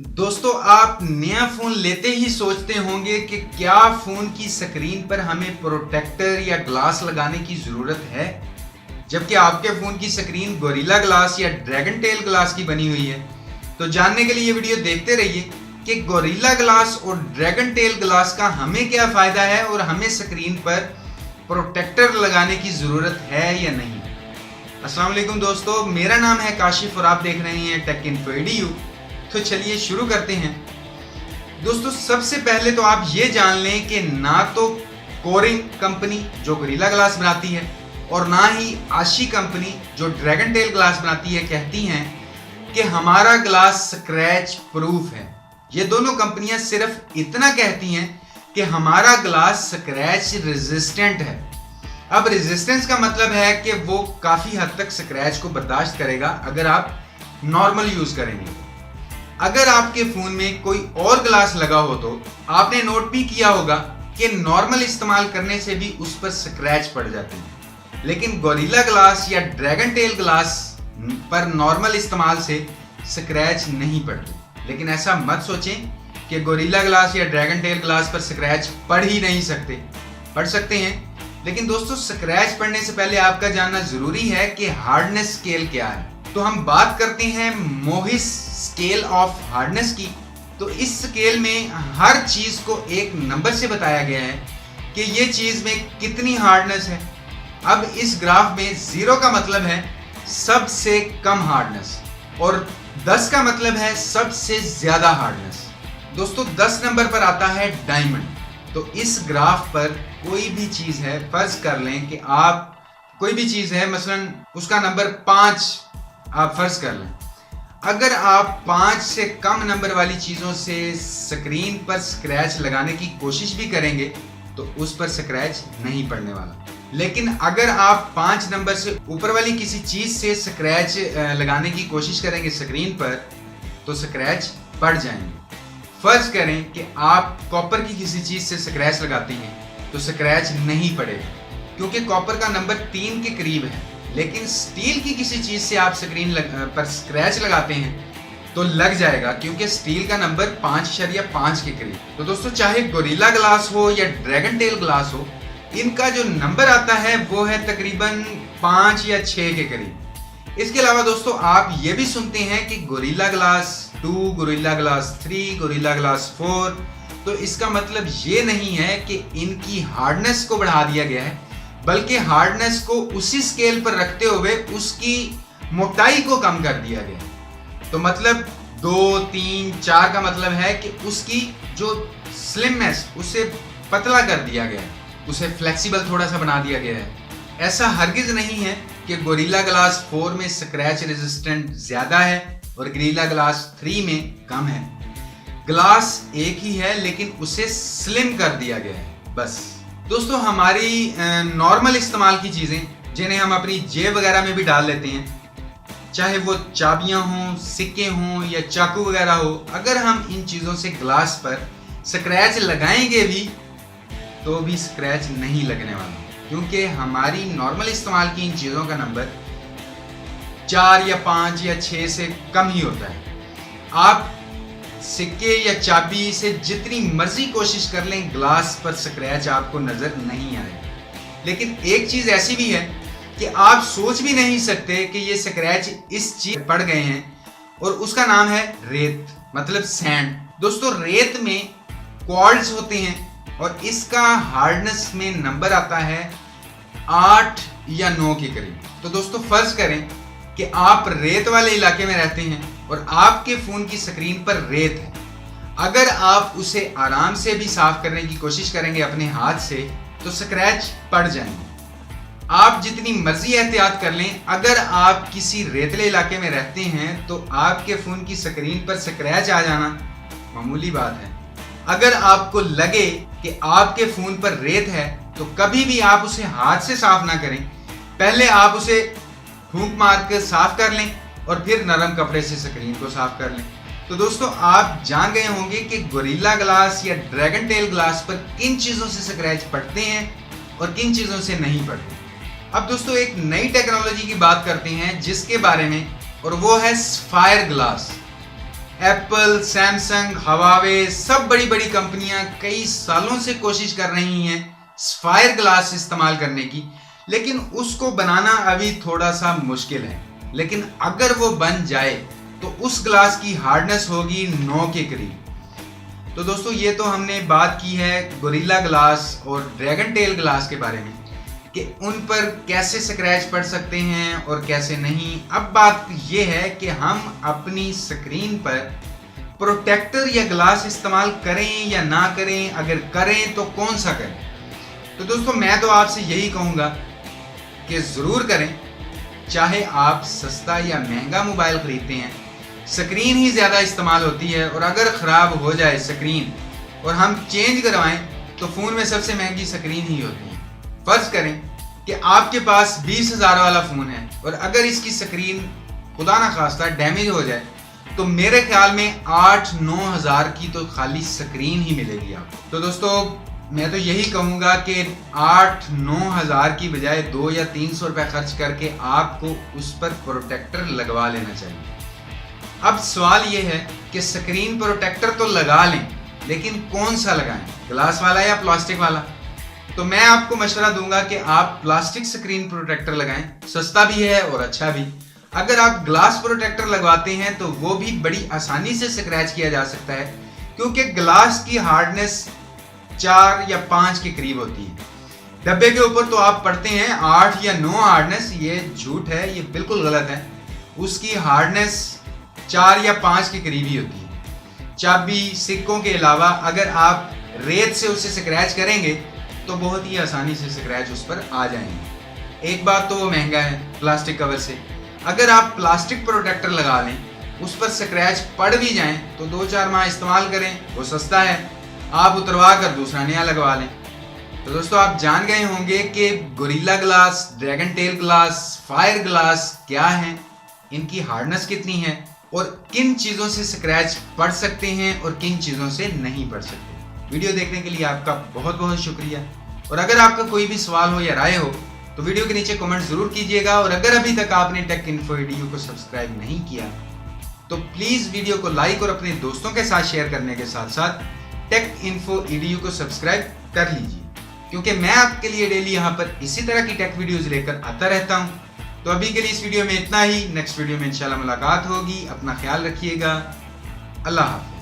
दोस्तों, आप नया फोन लेते ही सोचते होंगे कि क्या फोन की स्क्रीन पर हमें प्रोटेक्टर या ग्लास लगाने की जरूरत है, जबकि आपके फोन की स्क्रीन गोरिल्ला ग्लास या ड्रैगन टेल ग्लास की बनी हुई है। तो जानने के लिए ये वीडियो देखते रहिए कि गोरिल्ला ग्लास और ड्रैगन टेल ग्लास का हमें क्या फायदा है और हमें स्क्रीन पर प्रोटेक्टर लगाने की जरूरत है या नहीं। अस्सलाम वालेकुम दोस्तों, मेरा नाम है काशिफ और आप देख रहे हैं टेक इन्फो एडीयू। तो चलिए शुरू करते हैं। दोस्तों, सबसे पहले तो आप ये जान लें कि ना तो कोरिंग कंपनी जो गोरिल्ला ग्लास बनाती है और ना ही आशी कंपनी जो ड्रैगन टेल ग्लास बनाती है कहती हैं कि हमारा ग्लास स्क्रैच प्रूफ है। ये दोनों कंपनियां सिर्फ इतना कहती हैं कि हमारा ग्लास स्क्रैच रेजिस्टेंट है। अब रेजिस्टेंस का मतलब है कि वो काफी हद तक स्क्रैच को बर्दाश्त करेगा अगर आप नॉर्मल यूज करेंगे। अगर आपके फोन में कोई और ग्लास लगा हो तो आपने नोट भी किया होगा कि नॉर्मल इस्तेमाल करने से भी उस पर स्क्रैच पड़ जाते हैं, लेकिन गोरिल्ला ग्लास या ड्रैगन टेल ग्लास पर नॉर्मल इस्तेमाल से स्क्रैच नहीं पड़ते। लेकिन ऐसा मत सोचें कि गोरिल्ला ग्लास या ड्रैगन टेल ग्लास पर स्क्रैच पड़ ही नहीं सकते, पड़ सकते हैं। लेकिन दोस्तों, स्क्रैच पड़ने से पहले आपका जानना जरूरी है कि हार्डनेस स्केल क्या है। तो हम बात करते हैं मोहिस स्केल ऑफ हार्डनेस की। तो इस स्केल में हर चीज को एक नंबर से बताया गया है कि ये चीज में कितनी हार्डनेस है। अब इस ग्राफ में 0 का मतलब है सबसे कम हार्डनेस और 10 का मतलब है सबसे ज्यादा हार्डनेस। दोस्तों, 10 नंबर पर आता है डायमंड। तो इस ग्राफ पर कोई भी चीज है, फर्ज कर लें कि आप कोई भी चीज है, मसलन उसका नंबर 5 आप फर्ज कर लें। अगर आप 5 से कम नंबर वाली चीजों से स्क्रीन पर स्क्रैच लगाने की कोशिश भी करेंगे तो उस पर स्क्रैच नहीं पड़ने वाला। लेकिन अगर आप 5 नंबर से ऊपर वाली किसी चीज से स्क्रैच लगाने की कोशिश करेंगे स्क्रीन पर तो स्क्रैच पड़ जाएंगे। फर्ज करें कि आप कॉपर की किसी चीज से स्क्रैच लगाते हैं तो स्क्रैच नहीं पड़ेगा, क्योंकि कॉपर का नंबर 3 के करीब है। लेकिन स्टील की किसी चीज से आप स्क्रीन पर स्क्रैच लगाते हैं तो लग जाएगा, क्योंकि स्टील का नंबर 5.5 के करीब। तो दोस्तों, चाहे गोरिल्ला ग्लास हो या ड्रैगन टेल ग्लास हो, इनका जो नंबर आता है वो है तकरीबन 5 या 6 के करीब। इसके अलावा दोस्तों, आप ये भी सुनते हैं कि gorilla glass 2, gorilla glass 3, gorilla glass 4। तो इसका मतलब ये नहीं है कि इनकी हार्डनेस को बढ़ा दिया गया है, बल्कि हार्डनेस को उसी स्केल पर रखते हुए उसकी मोटाई को कम कर दिया गया। तो मतलब 2, 3, 4 का मतलब है कि उसकी जो स्लिमनेस उसे पतला कर दिया गया है, उसे फ्लेक्सिबल थोड़ा सा बना दिया गया है। ऐसा हरगिज नहीं है कि गोरिल्ला ग्लास 4 में स्क्रैच रेजिस्टेंट ज्यादा है और गोरिल्ला ग्लास 3 में कम है। ग्लास एक ही है, लेकिन उसे स्लिम कर दिया गया है, बस। दोस्तों, हमारी नॉर्मल इस्तेमाल की चीजें जिन्हें हम अपनी जेब वगैरह में भी डाल लेते हैं, चाहे वो चाबियां हों, सिक्के हों या चाकू वगैरह हो, अगर हम इन चीजों से ग्लास पर स्क्रैच लगाएंगे भी तो भी स्क्रैच नहीं लगने वाला, क्योंकि हमारी नॉर्मल इस्तेमाल की इन चीजों का नंबर 4 या 5 या 6 से कम ही होता है। आप सिक्के या चाबी से जितनी मर्जी कोशिश कर लें, ग्लास पर स्क्रैच आपको नजर नहीं आएगा। लेकिन एक चीज ऐसी भी है कि आप सोच भी नहीं सकते कि ये स्क्रैच इस चीज पड़ गए हैं, और उसका नाम है रेत, मतलब सैंड। दोस्तों, रेत में क्वार्ट्ज होते हैं और इसका हार्डनेस में नंबर आता है 8 या 9 के करीब। तो दोस्तों, फर्ज करें कि आप रेत वाले इलाके में रहते हैं और आपके फोन की स्क्रीन पर रेत है। अगर आप उसे आराम से भी साफ करने की कोशिश करेंगे अपने हाथ से तो स्क्रैच पड़ जाएंगे। आप जितनी मर्जी एहतियात कर लें, अगर आप किसी रेतले इलाके में रहते हैं तो आपके फोन की स्क्रीन पर स्क्रैच आ जाना मामूली बात है। अगर आपको लगे कि आपके फोन पर रेत है तो कभी भी आप उसे हाथ से साफ ना करें, पहले आप उसे फूंक मार कर साफ कर लें और फिर नरम कपड़े से स्क्रीन को साफ कर लें। तो दोस्तों, आप जान गए होंगे कि गोरिल्ला ग्लास या ड्रैगन टेल ग्लास पर किन चीजों से स्क्रैच पड़ते हैं और किन चीजों से नहीं पड़ते। अब दोस्तों, एक नई टेक्नोलॉजी की बात करते हैं जिसके बारे में, और वो है sapphire glass. Apple, Samsung, Huawei, सब बड़ी बड़ी कंपनियां कई सालों से कोशिश कर रही हैं सफायर ग्लास इस्तेमाल करने की, लेकिन उसको बनाना अभी थोड़ा सा मुश्किल है। लेकिन अगर वो बन जाए तो उस ग्लास की हार्डनेस होगी 9 के करीब। तो दोस्तों ये तो हमने बात की है गोरिल्ला ग्लास और ड्रैगन टेल ग्लास के बारे में कि उन पर कैसे स्क्रैच पड़ सकते हैं और कैसे नहीं। अब बात ये है कि हम अपनी स्क्रीन पर प्रोटेक्टर या ग्लास इस्तेमाल करें या ना करें, अगर करें तो कौन सा करें। तो दोस्तों मैं तो आपसे यही कहूँगा कि ज़रूर करें, चाहे आप सस्ता या महंगा मोबाइल खरीदते हैं, स्क्रीन ही ज़्यादा इस्तेमाल होती है और अगर ख़राब हो जाए स्क्रीन और हम चेंज करवाएं तो फ़ोन में सबसे महंगी स्क्रीन ही होती है। फ़र्ज़ करें कि आपके पास 20,000 वाला फ़ोन है और अगर इसकी स्क्रीन खुदा ना खास्ता डैमेज हो जाए तो मेरे ख्याल में 8-9 हज़ार की तो खाली स्क्रीन ही मिलेगी आपको। तो दोस्तों मैं तो यही कहूँगा कि 8-9 हज़ार की बजाय 200 या 300 रुपये खर्च करके आपको उस पर प्रोटेक्टर लगवा लेना चाहिए। अब सवाल ये है कि स्क्रीन प्रोटेक्टर तो लगा लें, लेकिन कौन सा लगाएं, ग्लास वाला या प्लास्टिक वाला। तो मैं आपको मशवरा दूंगा कि आप प्लास्टिक स्क्रीन प्रोटेक्टर लगाएं, सस्ता भी है और अच्छा भी। अगर आप ग्लास प्रोटेक्टर लगवाते हैं तो वो भी बड़ी आसानी से स्क्रैच किया जा सकता है, क्योंकि ग्लास की हार्डनेस 4 या 5 के करीब होती है। डब्बे के ऊपर तो आप पढ़ते हैं 8 या 9 हार्डनेस, ये झूठ है, ये बिल्कुल गलत है। उसकी हार्डनेस 4 या 5 के करीब ही होती है। चाबी, सिक्कों के अलावा अगर आप रेत से उसे स्क्रैच करेंगे तो बहुत ही आसानी से स्क्रैच उस पर आ जाएंगे। एक बात तो वो महंगा है प्लास्टिक कवर से। अगर आप प्लास्टिक प्रोटेक्टर लगा लें, उस पर स्क्रैच पड़ भी जाएं तो 2-4 माह इस्तेमाल करें, वो सस्ता है, आप उतरवा कर दूसरा नया लगवा लें। तो दोस्तों आप जान गए होंगे कि gorilla glass, dragon tell glass, fire glass क्या है, इनकी हार्डनेस कितनी है और किन चीज़ों से स्क्रैच पड़ सकते हैं और किन चीज़ों से नहीं पड़ सकते। वीडियो देखने के लिए आपका बहुत बहुत शुक्रिया। और अगर आपका कोई भी सवाल हो या राय हो तो वीडियो के नीचे कमेंट ज़रूर कीजिएगा। और अगर अभी तक आपने टेक इन्फो ईडीयू को सब्सक्राइब नहीं किया तो प्लीज़ वीडियो को लाइक और अपने दोस्तों के साथ शेयर करने के साथ साथ टेक इन्फो ईडीयू को सब्सक्राइब कर लीजिए, क्योंकि मैं आपके लिए डेली यहाँ पर इसी तरह की टेक वीडियोज़ लेकर आता रहता हूँ। तो अभी के लिए इस वीडियो में इतना ही। नेक्स्ट वीडियो में इंशाल्लाह मुलाकात होगी। अपना ख्याल रखिएगा। अल्लाह हाफ़िज़।